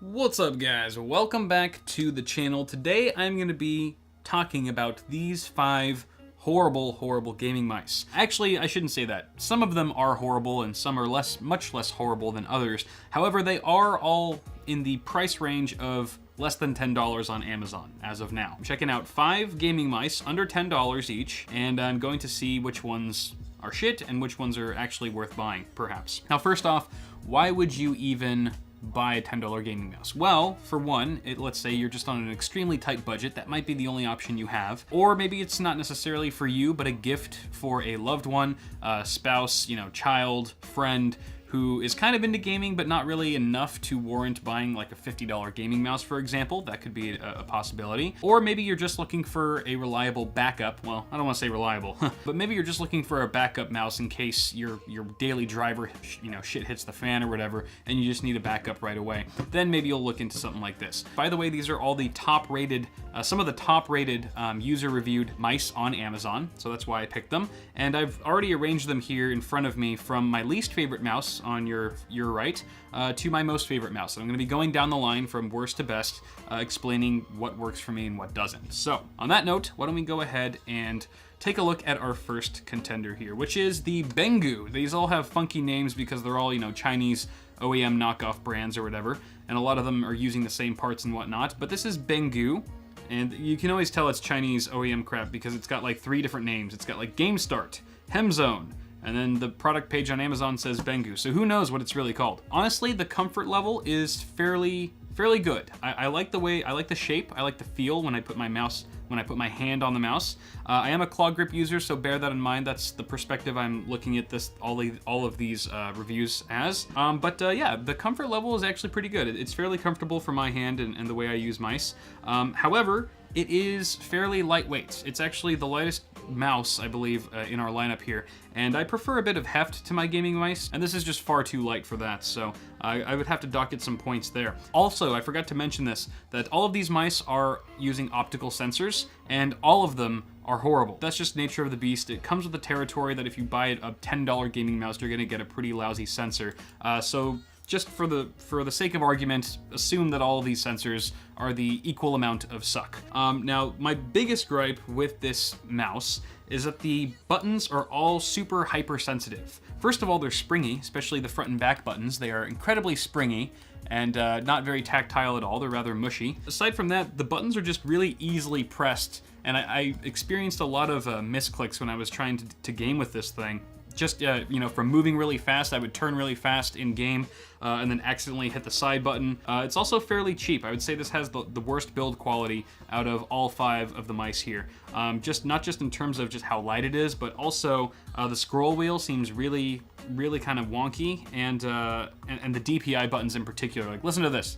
What's up, guys? Welcome back to the channel. Today I'm going to be talking about these 5 horrible gaming mice. Actually, I shouldn't say that. Some of them are horrible and some are much less horrible than others. However, they are all in the price range of less than $10 on Amazon as of now. I'm checking out 5 gaming mice under $10 each, and I'm going to see which ones are shit and which ones are actually worth buying, perhaps. Now, first off, why would you even buy a $10 gaming mouse? Well, for one, let's say you're just on an extremely tight budget. That might be the only option you have. Or maybe it's not necessarily for you, but a gift for a loved one, a spouse, child, friend, who is kind of into gaming, but not really enough to warrant buying like a $50 gaming mouse, for example. That could be a possibility. Or maybe you're just looking for a reliable backup. Well, I don't want to say reliable, but maybe you're just looking for a backup mouse in case your daily driver, shit hits the fan or whatever, and you just need a backup right away. Then maybe you'll look into something like this. By the way, these are all the top-rated, some of the top-rated user-reviewed mice on Amazon, so that's why I picked them. And I've already arranged them here in front of me from my least favorite mouse on your right to my most favorite mouse. And I'm going to be going down the line from worst to best, explaining what works for me and what doesn't. So on that note, why don't we go ahead and take a look at our first contender here, which is the Bengoo. These all have funky names because they're all, Chinese OEM knockoff brands or whatever, and a lot of them are using the same parts and whatnot. But this is Bengoo, and you can always tell it's Chinese OEM crap because it's got like 3 different names. It's got like GameStart, Hemzone, and then the product page on Amazon says Bengoo, so who knows what it's really called. Honestly, the comfort level is fairly good. I like the shape, I like the feel when I put my hand on the mouse. I am a claw grip user, so bear that in mind. That's the perspective I'm looking at all of these reviews as. Yeah, the comfort level is actually pretty good. It's fairly comfortable for my hand and the way I use mice. However, it is fairly lightweight. It's actually the lightest mouse, I believe, in our lineup here, and I prefer a bit of heft to my gaming mice, and this is just far too light for that, so I would have to dock it some points there. Also, I forgot to mention this, that all of these mice are using optical sensors, and all of them are horrible. That's just nature of the beast. It comes with the territory that if you buy a $10 gaming mouse, you're gonna get a pretty lousy sensor. So just for the sake of argument, assume that all of these sensors are the equal amount of suck. Now, my biggest gripe with this mouse is that the buttons are all super hypersensitive. First of all, they're springy, especially the front and back buttons. They are incredibly springy and not very tactile at all. They're rather mushy. Aside from that, the buttons are just really easily pressed, and I experienced a lot of misclicks when I was trying to game with this thing. Just, from moving really fast, I would turn really fast in game and then accidentally hit the side button. It's also fairly cheap. I would say this has the worst build quality out of all 5 of the mice here. Not just in terms of just how light it is, but also the scroll wheel seems really kind of wonky, and the DPI buttons in particular. Like, listen to this.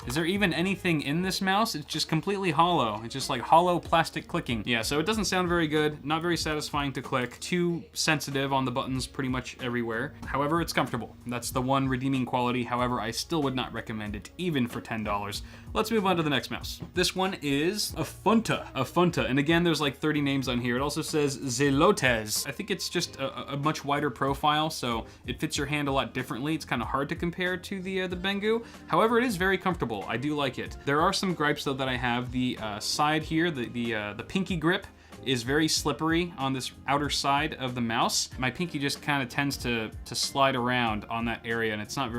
Is there even anything in this mouse? It's just completely hollow. It's just like hollow plastic clicking. Yeah, so it doesn't sound very good, not very satisfying to click, too sensitive on the buttons pretty much everywhere. However, it's comfortable. That's the one redeeming quality. However, I still would not recommend it, even for $10. Let's move on to the next mouse. This one is a Funta. And again, there's like 30 names on here. It also says Zelotes. I think it's just a much wider profile, so it fits your hand a lot differently. It's kind of hard to compare to the Bengoo. However, it is very comfortable. I do like it. There are some gripes though that I have. The side here, the pinky grip is very slippery on this outer side of the mouse. My pinky just kind of tends to slide around on that area, and it's not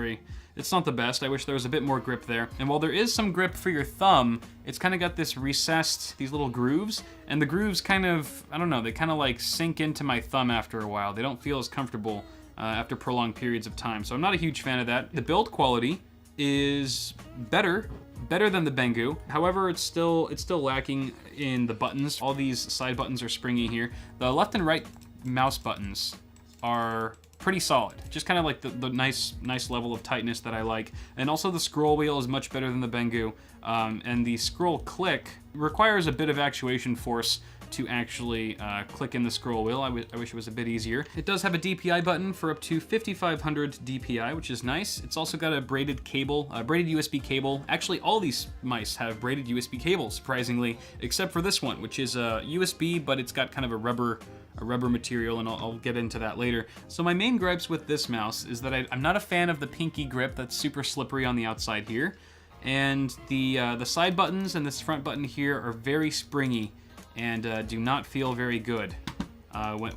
the best. I wish there was a bit more grip there. And while there is some grip for your thumb, it's kind of got this recessed, these little grooves, and the grooves kind of, I don't know, they kind of like sink into my thumb after a while. They don't feel as comfortable after prolonged periods of time. So I'm not a huge fan of that. The build quality is better than the Bengoo. However, it's still lacking in the buttons. All these side buttons are springy here. The left and right mouse buttons are pretty solid. Just kind of like the nice level of tightness that I like. And also the scroll wheel is much better than the Bengoo. And the scroll click requires a bit of actuation force to actually click in the scroll wheel. I wish it was a bit easier. It does have a DPI button for up to 5500 DPI, which is nice. It's also got a braided cable, a braided USB cable. Actually, all these mice have braided USB cables, surprisingly, except for this one, which is a USB, but it's got kind of a rubber rubber material, and I'll get into that later. So my main gripes with this mouse is that I'm not a fan of the pinky grip that's super slippery on the outside here. And the side buttons and this front button here are very springy and do not feel very good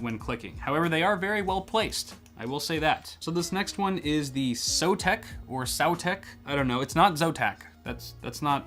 when clicking. However, they are very well placed. I will say that. So this next one is the Zotac or Zotac. I don't know. It's not Zotac. That's not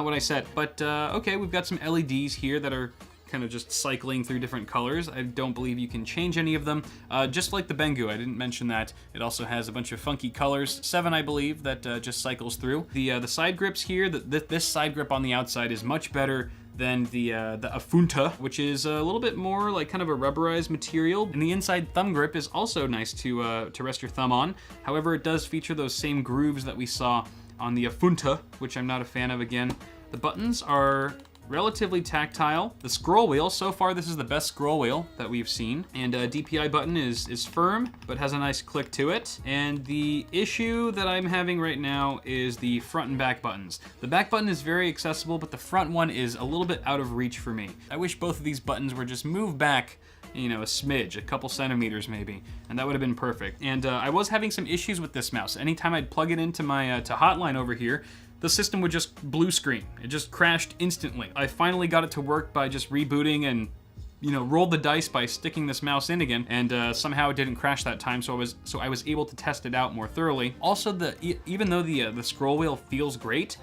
what I said. But okay, we've got some LEDs here that are kind of just cycling through different colors. I don't believe you can change any of them. Just like the Bengu, I didn't mention that. It also has a bunch of funky colors, 7 I believe, that just cycles through. The side grips here, this side grip on the outside is much better than the Afunta, which is a little bit more like kind of a rubberized material. And the inside thumb grip is also nice to rest your thumb on. However, it does feature those same grooves that we saw on the Afunta, which I'm not a fan of again. The buttons are relatively tactile. The scroll wheel, so far this is the best scroll wheel that we've seen. And DPI button is firm, but has a nice click to it. And the issue that I'm having right now is the front and back buttons. The back button is very accessible, but the front one is a little bit out of reach for me. I wish both of these buttons were just moved back, you know, a smidge, a couple centimeters maybe, and that would have been perfect. And I was having some issues with this mouse. Anytime I'd plug it into my to Hotline over here, the system would just blue screen. It just crashed instantly. I finally got it to work by just rebooting and, you know, rolled the dice by sticking this mouse in again, and somehow it didn't crash that time, so I was able to test it out more thoroughly. Also, even though the scroll wheel feels great,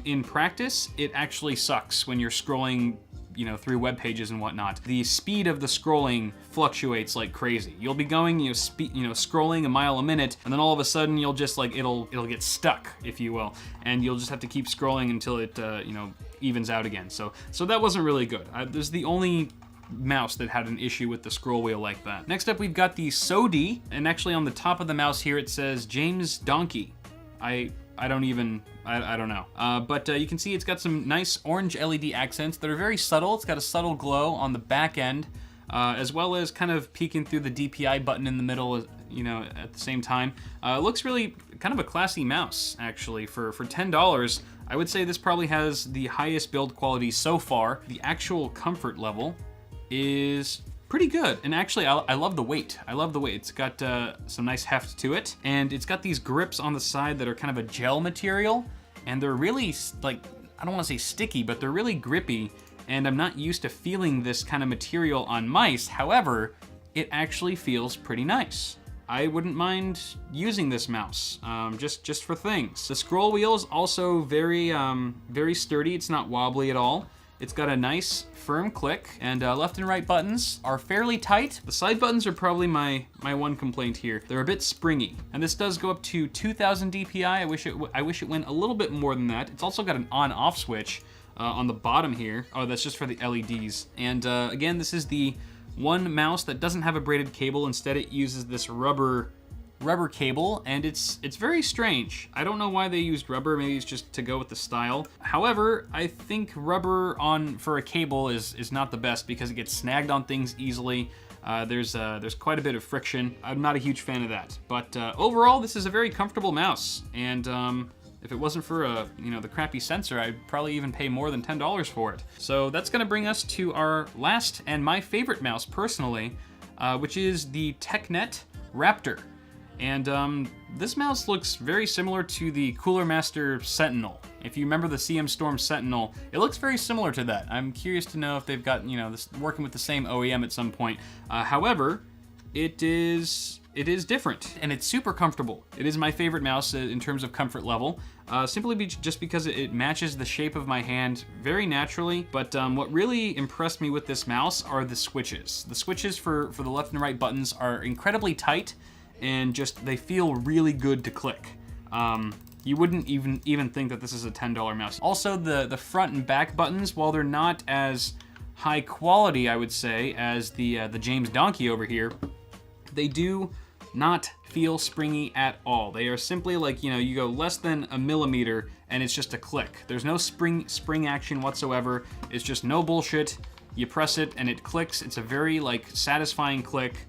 in practice, it actually sucks when you're scrolling, you know, through web pages and whatnot. The speed of the scrolling fluctuates like crazy. You'll be going, scrolling a mile a minute, and then all of a sudden you'll just like, it'll get stuck, if you will, and you'll just have to keep scrolling until it, evens out again. So that wasn't really good. This is the only mouse that had an issue with the scroll wheel like that. Next up, we've got the Sodi, and actually on the top of the mouse here it says James Donkey. I don't know. But you can see it's got some nice orange LED accents that are very subtle. It's got a subtle glow on the back end, as well as kind of peeking through the DPI button in the middle, you know, at the same time. It looks really kind of a classy mouse, actually. For $10, I would say this probably has the highest build quality so far. The actual comfort level is pretty good, and actually I love the weight. I love the weight. It's got some nice heft to it, and it's got these grips on the side that are kind of a gel material, and they're really, like, I don't want to say sticky, but they're really grippy, and I'm not used to feeling this kind of material on mice. However, it actually feels pretty nice. I wouldn't mind using this mouse, just for things. The scroll wheel is also very sturdy. It's not wobbly at all. It's got a nice firm click, and left and right buttons are fairly tight. The side buttons are probably my one complaint here. They're a bit springy, and this does go up to 2000 DPI. I wish it went a little bit more than that. It's also got an on-off switch on the bottom here. Oh, that's just for the LEDs. And again, this is the one mouse that doesn't have a braided cable. Instead, it uses this rubber cable, and it's very strange. I don't know why they used rubber. Maybe it's just to go with the style. However, I think rubber for a cable is not the best because it gets snagged on things easily. There's quite a bit of friction. I'm not a huge fan of that. But overall, this is a very comfortable mouse, and if it wasn't for the crappy sensor, I'd probably even pay more than $10 for it. So that's gonna bring us to our last and my favorite mouse personally, which is the TechNet Raptor. And this mouse looks very similar to the Cooler Master Sentinel. If you remember the CM Storm Sentinel, it looks very similar to that. I'm curious to know if they've got, this working with the same OEM at some point. However, it is different, and it's super comfortable. It is my favorite mouse in terms of comfort level, just because it matches the shape of my hand very naturally. But what really impressed me with this mouse are the switches. The switches for the left and right buttons are incredibly tight, and they feel really good to click. You wouldn't even think that this is a $10 mouse. Also, the front and back buttons, while they're not as high quality, I would say, as the James Donkey over here, they do not feel springy at all. They are simply like, you go less than a millimeter and it's just a click. There's no spring action whatsoever. It's just no bullshit. You press it and it clicks. It's a very satisfying click.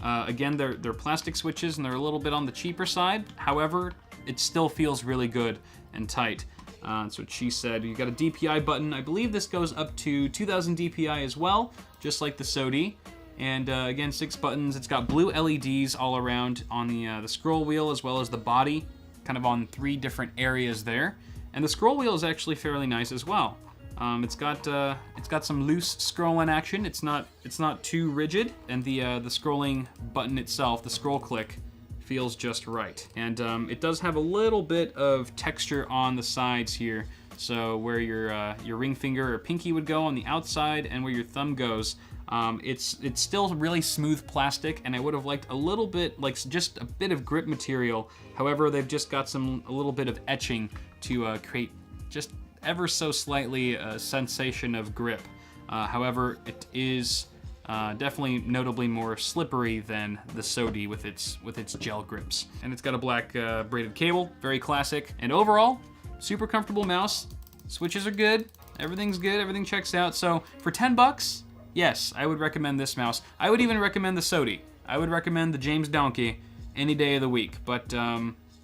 Again, they're plastic switches and they're a little bit on the cheaper side. However, it still feels really good and tight. That's what she said. You got a DPI button. I believe this goes up to 2000 DPI as well, just like the Sodi. And again, 6 buttons. It's got blue LEDs all around on the scroll wheel as well as the body, kind of on 3 different areas there. And the scroll wheel is actually fairly nice as well. It's got some loose scrolling action. It's not too rigid, and the scrolling button itself, the scroll click, feels just right. And it does have a little bit of texture on the sides here. So where your ring finger or pinky would go on the outside, and where your thumb goes, it's still really smooth plastic, and I would have liked a little bit, like just a bit of grip material. However, they've just got a little bit of etching to create just ever so slightly a sensation of grip. However, it is definitely notably more slippery than the SODI with its gel grips. And it's got a black braided cable, very classic. And overall, super comfortable mouse. Switches are good, everything's good, everything checks out. So for 10 bucks, yes, I would recommend this mouse. I would even recommend the SODI. I would recommend the James Donkey any day of the week. But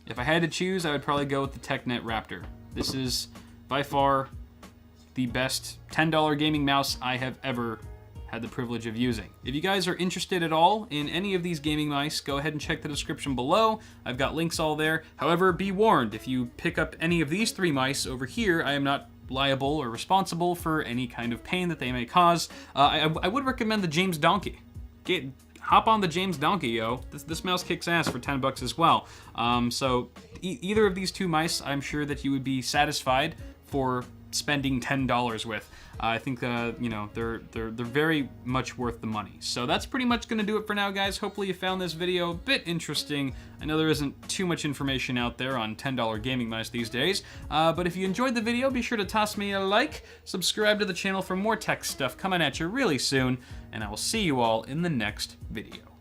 if I had to choose, I would probably go with the TechNet Raptor. This is by far the best $10 gaming mouse I have ever had the privilege of using. If you guys are interested at all in any of these gaming mice, go ahead and check the description below. I've got links all there. However, be warned, if you pick up any of these 3 mice over here, I am not liable or responsible for any kind of pain that they may cause. I would recommend the James Donkey. Hop on the James Donkey, yo. This mouse kicks ass for 10 bucks as well. So either of these 2 mice, I'm sure that you would be satisfied for spending $10 with. I think you know, they're very much worth the money. So that's pretty much gonna do it for now, guys. Hopefully you found this video a bit interesting. I know there isn't too much information out there on $10 gaming mice these days, but if you enjoyed the video, be sure to toss me a like, subscribe to the channel for more tech stuff coming at you really soon, and I will see you all in the next video.